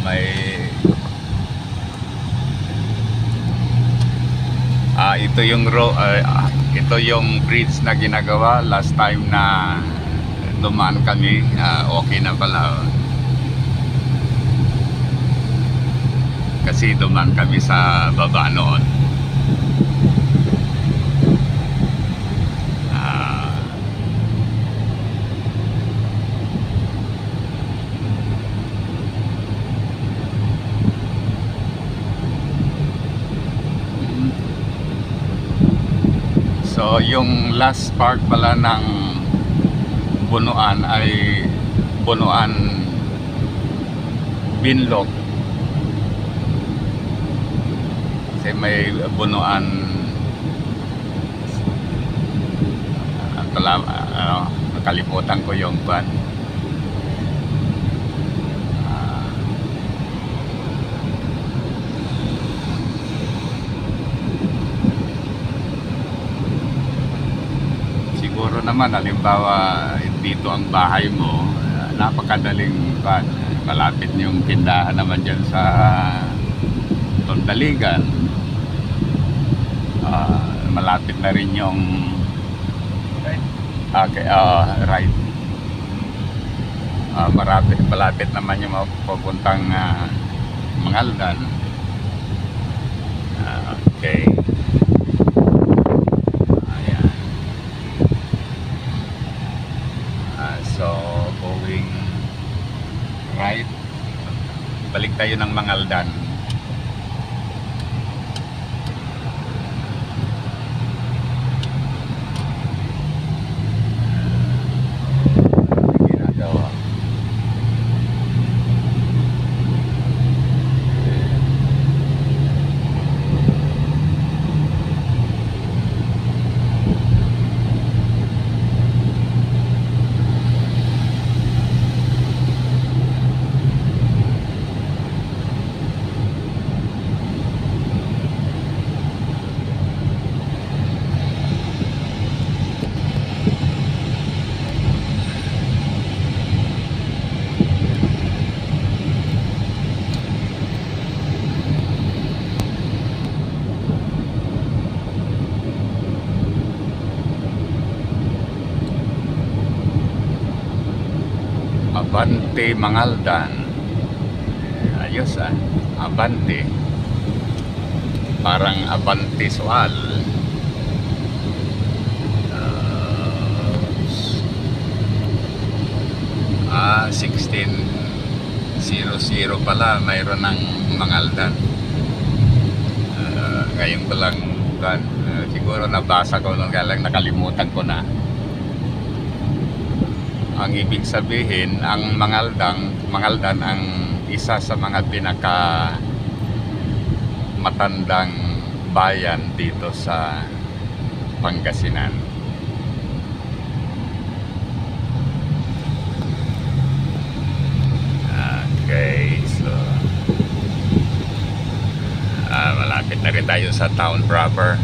may ito yung bridge na ginagawa last time na dumaan kami. Okay na pala, kasi dumaan kami sa baba noon. So yung last part pala ng Bunuan ay Bunuan Binlog, kasi may Bunuan nakalimutan ko yung ban. Siguro naman, halimbawa dito ang bahay mo, napakadaling malapit yung tindahan naman dyan sa Tondaligan. Malapit na rin yung right. Malapit naman yung papuntang Mangaldan. Okay. So going right, balik tayo ng Mangaldan. Ginagawa. Abante Mangaldan. Ayos Abante. Parang Abante Sual. 1600 pala mayroon ng Mangaldan. Ngayon ko lang siguro nabasa ko nung kaya lang nakalimutan ko na. Ang ibig sabihin, ang Mangaldan ang isa sa mga pinaka matandang bayan dito sa Pangasinan. Okay, so malapit na rin tayo sa town proper.